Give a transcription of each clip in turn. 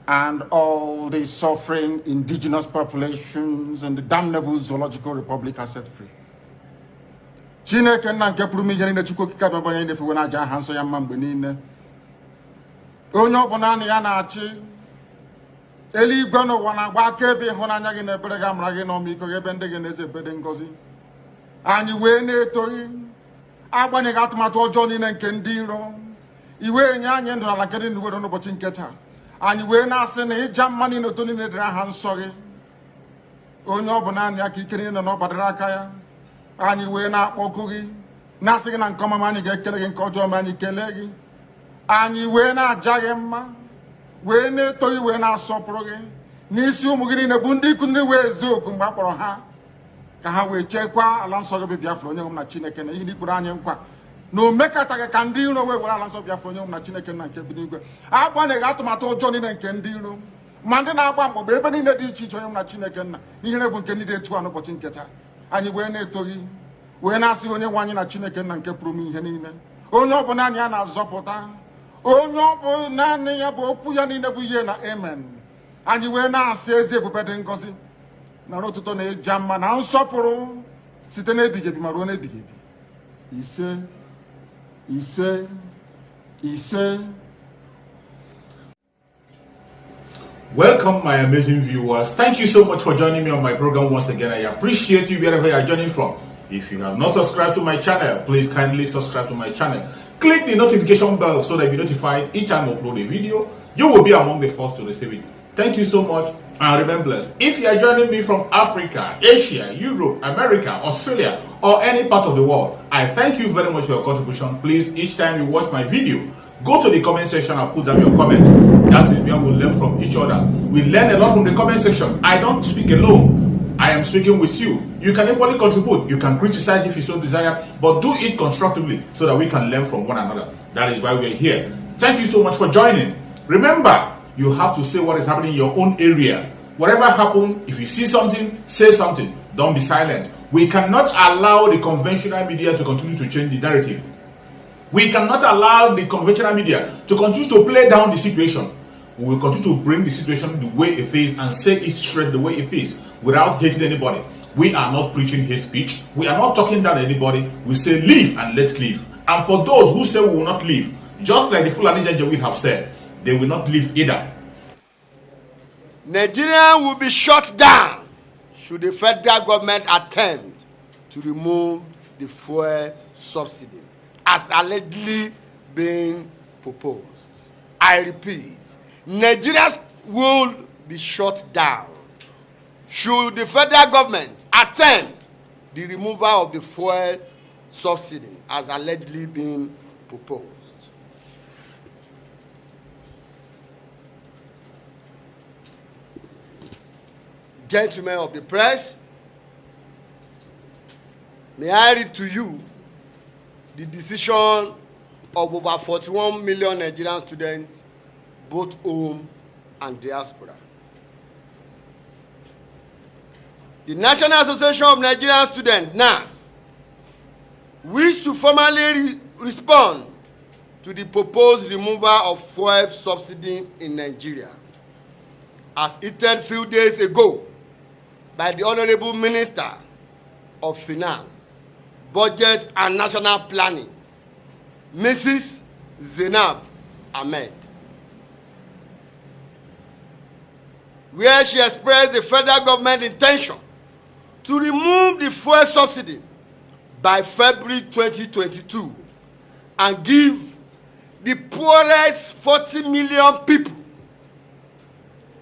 and all the suffering indigenous populations in the damnable zoological republic are set free. Chineke na nke pụrụ m ihe niile Chukwu okike abịa onye na-efe na aja aha nsọ ya mma mgbe niile. Onye ọbụla na ya na-achị eluigwe n'ụwa na-agba akaebe ịhụnanya gị na ebere gị amara gị n'ọmịiko gị ebe ndị gị na-eze ebede ngọzi. Anyị wee na-etoghị agbanyeghị atụmatụ ọjọọ niile nke ndị iro. Iwe nye anyị ndụ ala nke dị n'uwere n'ụbọchị nke taa. Anyị wee na-asị na ịja mma niile otu niile dịrị aha nsọ gị. Onye ọbụla anyị aka ike niile na ọ gbadara aka ya. Anyị wee na-akpọku gị na-asị gị na nke ọma anyị ga-ekele gị nke ọjọọ ma anyị kelee gị. Anyị wee na-aja gị mma wee na-eto gị wee na-asọpụrụ gị n'isi ụmụ gị niile bụ ndị ikwu ndị wee ezi oku mgbe a kpọrọ ha ka ha wee chekwaa ala nsọ gị bụ Biafra onye nwe m na Chineke na ihe n'ikpere anyị nkwa na o mekataghị ka ndị iro wee were ala nsọ Biafra onye nwe m na Chineke na nke bi n'igwe agbanyeghị atụmatụ ọjọọ niile nke ndị iro ma ndị na-agba mgbagba ebe niile dị iche iche onye nwe m na Chineke nna n'ihere bụ nke ndị dị etu a n'ụbọchị nke taa. Anyị wee na-eto gị wee na-asị onye nwe anyị na Chineke nna nke pụrụ m ihe niile onye ọbụla anyị a na-azọpụta onye ọbụ naanị ya bụ okwu ya niile bụ ihe na amen. Anyị wee na-asị ezi ebube dị ngọzi na ọtụtụ na-eja mma na nsọpụrụ site n'ebighị ebi ma ruo n'ebighị ebi. Ise ise ise. Welcome, my amazing viewers. Thank you so much for joining me on my program once again. I appreciate you wherever you are joining from. If you have not subscribed to my channel, please kindly subscribe to my channel. Click the notification bell so that you'll be notified each time I upload a video. You will be among the first to receive it. Thank you so much and remain blessed. If you are joining me from Africa, Asia, Europe, America, Australia, or any part of the world, I thank you very much for your contribution. Please, each time you watch my video, go to the comment section and put down your comments. That is where we learn from each other. We learn a lot from the comment section. I don't speak alone. I am speaking with you. You can equally contribute. You can criticize if you so desire, but do it constructively so that we can learn from one another. That is why we are here. Thank you so much for joining. Remember, you have to say what is happening in your own area. Whatever happens, if you see something, say something. Don't be silent. We cannot allow the conventional media to continue to change the narrative. We cannot allow the conventional media to continue to play down the situation. We will continue to bring the situation the way it is and say it straight the way it is without hating anybody. We are not preaching hate speech. We are not talking down anybody. We say leave and let's leave. And for those who say we will not leave, just like the Fulani Janjaweed have said, they will not leave either. Nigeria will be shut down should the federal government attempt to remove the fuel subsidy as allegedly being proposed. I repeat, Nigeria will be shut down should the federal government attempt the removal of the fuel subsidy as allegedly being proposed. Gentlemen of the press, may I read to you the decision of over 41 million Nigerian students, both home and diaspora. The National Association of Nigerian Students, Nans, wish to formally respond to the proposed removal of fuel subsidy in Nigeria, as stated a few days ago by the Honorable Minister of Finance, Budget and National Planning, Mrs. Zainab Ahmed, where she expressed the federal government intention to remove the fuel subsidy by February 2022 and give the poorest 40 million people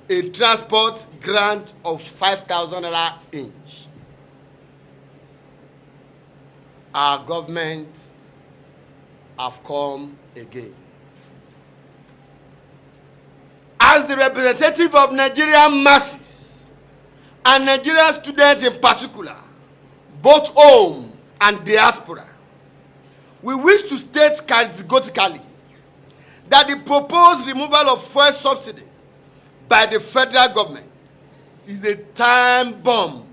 a transport grant of 5,000 naira each. Our government have come again. As the representative of Nigerian masses and Nigerian students in particular, both home and diaspora, we wish to state categorically that the proposed removal of fuel subsidy by the federal government is a time bomb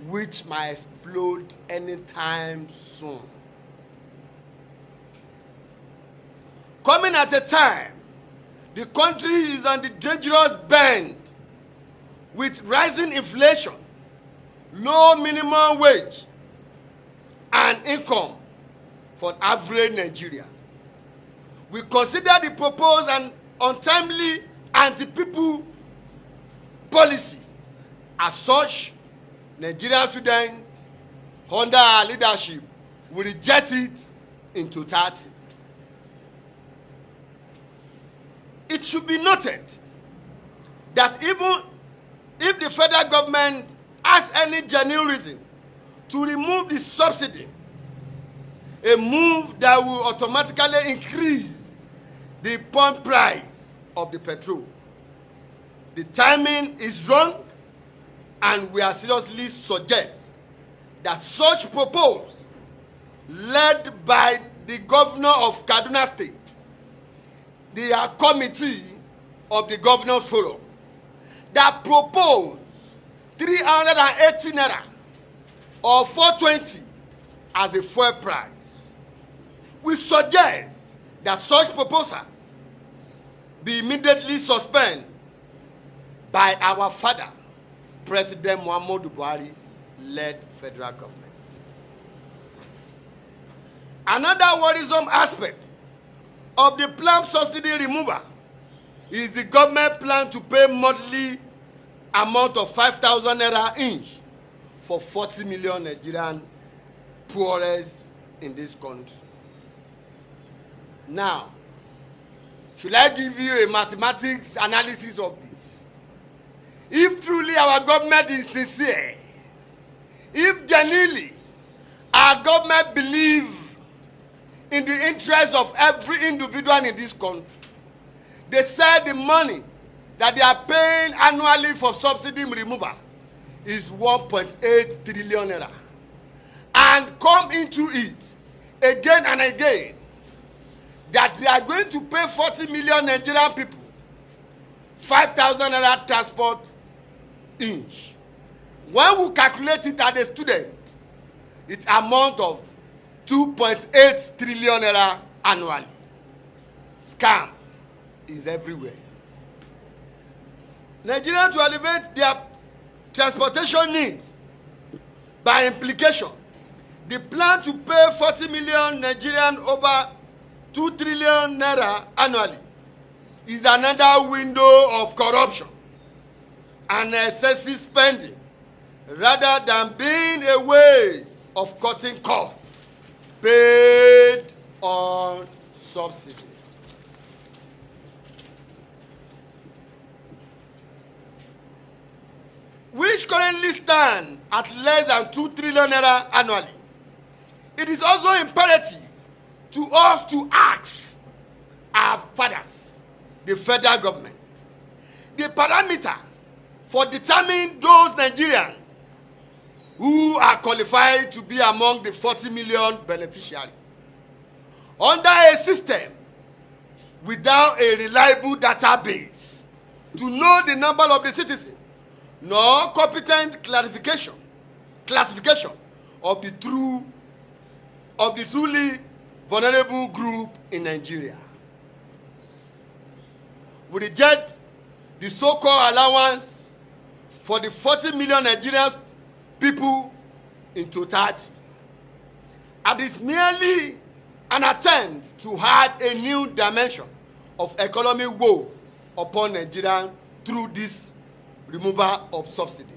which might explode anytime soon. Coming at a time The country is on the dangerous bend with rising inflation, low minimum wage, and income for average Nigerian. We consider the proposed and untimely anti-people policy. As such, Nigerian students, under our leadership, will reject it in totality. It should be noted that even if the federal government has any genuine reason to remove the subsidy, a move that will automatically increase the pump price of the petrol, the timing is wrong, and we are seriously suggest that such proposal, led by the governor of Kaduna State, the committee of the Governors Forum, that propose 380 naira or 420 as a fuel price. We suggest that such proposal be immediately suspended by our father, President Mohammadu Buhari, led federal government. Another worrisome aspect of the planned subsidy removal is the government plan to pay monthly amount of 5,000 naira each for 40 million Nigerian poorest in this country. Now, should I give you a mathematics analysis of this? If truly our government is sincere, if genuinely our government believes in the interest of every individual in this country, they said the money that they are paying annually for subsidy removal is 1.8 trillion naira, and come into it again and again that they are going to pay 40 million Nigerian people 5,000 naira transport each. When we calculate it as a student, it amounts of 2.8 trillion naira annually. Scam is everywhere. Nigerians to elevate their transportation needs. By implication, the plan to pay 40 million Nigerian over 2 trillion naira annually is another window of corruption and excessive spending, rather than being a way of cutting costs paid on subsidy. Which currently stand at less than 2 trillion naira annually. It is also imperative to us to ask our fathers, the federal government, the parameter for determining those Nigerians who are qualified to be among the 40 million beneficiaries. Under a system without a reliable database to know the number of the citizens, nor competent classification of the truly vulnerable group in Nigeria. We reject the so-called allowance for the 40 million Nigerian people in totality. It is merely an attempt to add a new dimension of economic woe upon Nigeria through this removal of subsidy.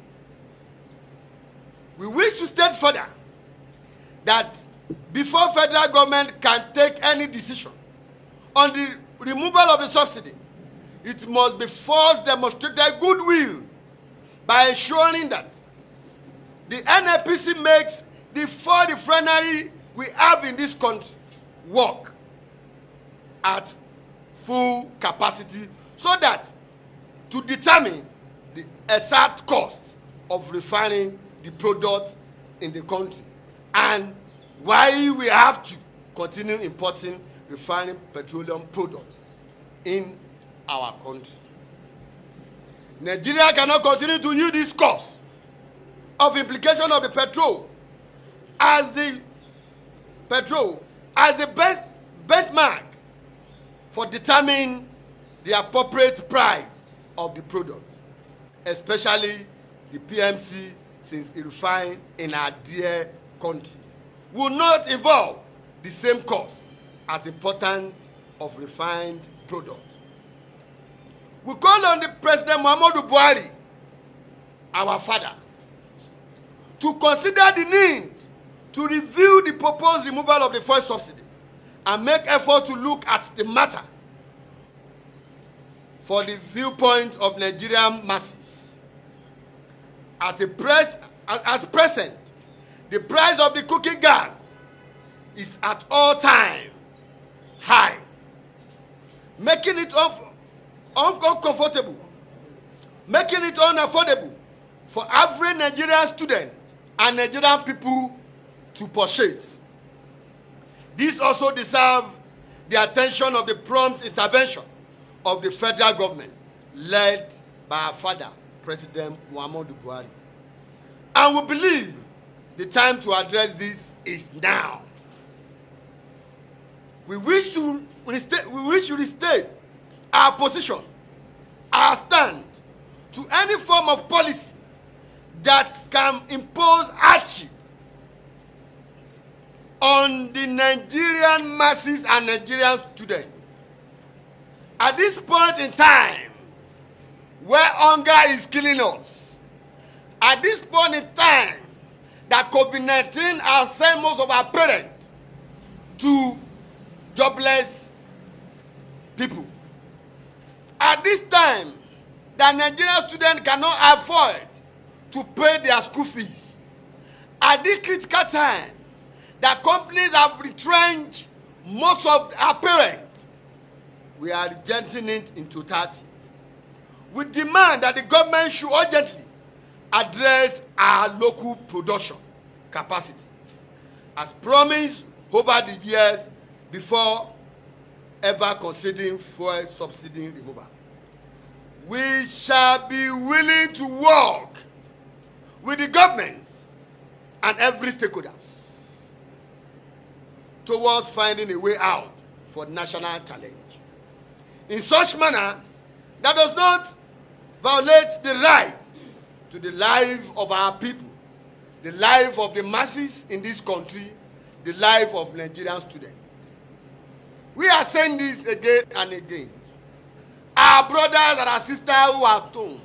We wish to state further that before federal government can take any decision on the removal of the subsidy, it must be first demonstrated goodwill by ensuring that the NNPC makes the four refineries we have in this country work at full capacity, so that to determine the exact cost of refining the product in the country, and why we have to continue importing refining petroleum products in our country. Nigeria cannot continue to use this cost of implication of the petrol as the benchmark for determining the appropriate price of the product, especially the PMC, since it refined in our dear country, will not involve the same cost as important of refined products. We call on the President Mohammadu Buhari, our father, to consider the need to review the proposed removal of the fuel subsidy and make effort to look at the matter for the viewpoint of Nigerian masses. As present, the price of the cooking gas is at all-time high, making it uncomfortable, making it unaffordable for average Nigerian student and Nigerian people to purchase. This also deserves the attention of the prompt intervention of the federal government, led by our father, President Mohammadu Buhari. And we believe the time to address this is now. We wish to restate our position, our stand, to any form of policy that can impose hardship on the Nigerian masses and Nigerian students. At this point in time, where hunger is killing us, at this point in time that COVID-19 has sent most of our parents to jobless people, at this time that Nigerian students cannot afford to pay their school fees, at this critical time that companies have retrenched most of our parents, we are rejecting it in totality. We demand that the government should urgently address our local production capacity, as promised over the years before ever considering fuel subsidy removal. We shall be willing to work with the government and every stakeholders towards finding a way out for national challenge in such manner that does not violate the right to the life of our people, the life of the masses in this country, the life of Nigerian students. We are saying this again and again. Our brothers and our sisters who are at home,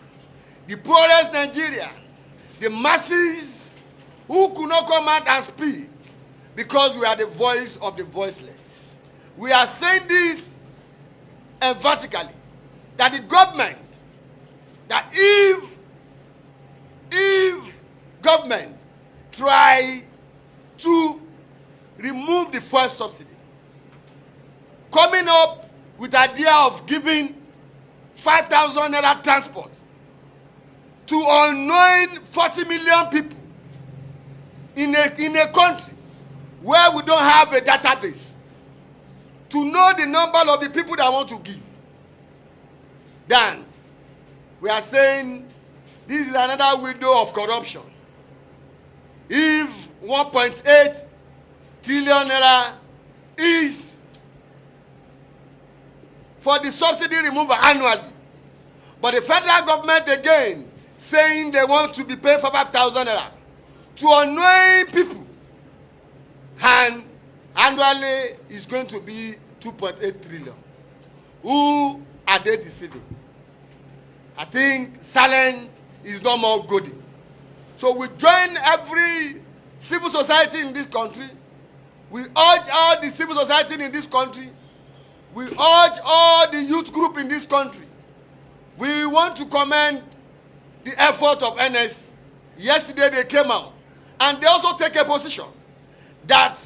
the poorest Nigeria, the masses who could not come out and speak because we are the voice of the voiceless. We are saying this emphatically, that the government, that if government try to remove the fuel subsidy, coming up with the idea of giving 5,000 naira transport to unknown 40 million people in a country where we don't have a database to know the number of the people that want to give, then we are saying this is another window of corruption. If 1.8 trillion naira is for the subsidy removal annually, but the federal government again saying they want to be paid for 5,000 naira to unknowing people, and annually is going to be 2.8 trillion. Who are they deceiving? I think silence is no more good. So we join every civil society in this country. We urge all the civil society in this country. We urge all the youth group in this country. We want to commend the effort of NS. Yesterday they came out and they also take a position that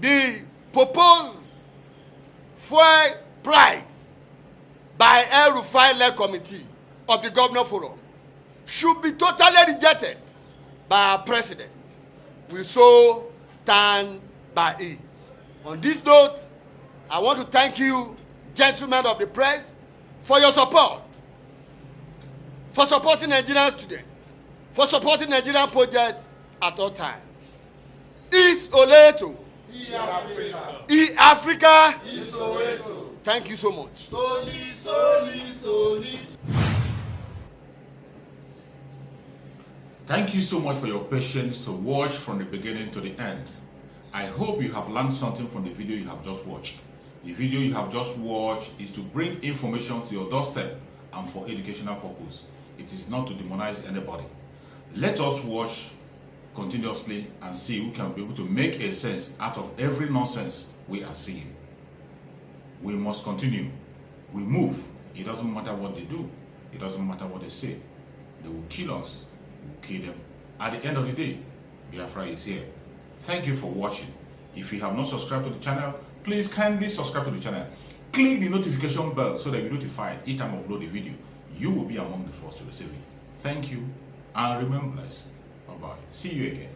the proposed fuel price by El Rufai-led committee of the Governor Forum should be totally rejected by our president. We so stand by it. On this note, I want to thank you, gentlemen of the press, for your support, for supporting Nigerian students, for supporting Nigerian projects at all times. Is Oleto. E Africa. E Africa. Is Soweto. Thank you so much. Soli, soli, soli. Thank you so much for your patience to watch from the beginning to the end. I hope you have learned something from the video you have just watched. The video you have just watched is to bring information to your doorstep and for educational purpose. It is not to demonize anybody. Let us watch continuously and see who can be able to make a sense out of every nonsense we are seeing. We must continue. We move. It doesn't matter what they do. It doesn't matter what they say. They will kill us. We will kill them. At the end of the day, Biafra is here. Thank you for watching. If you have not subscribed to the channel, please kindly subscribe to the channel. Click the notification bell so that you're notified each time I upload a video. You will be among the first to receive it. Thank you, and remember this. Bye-bye. See you again.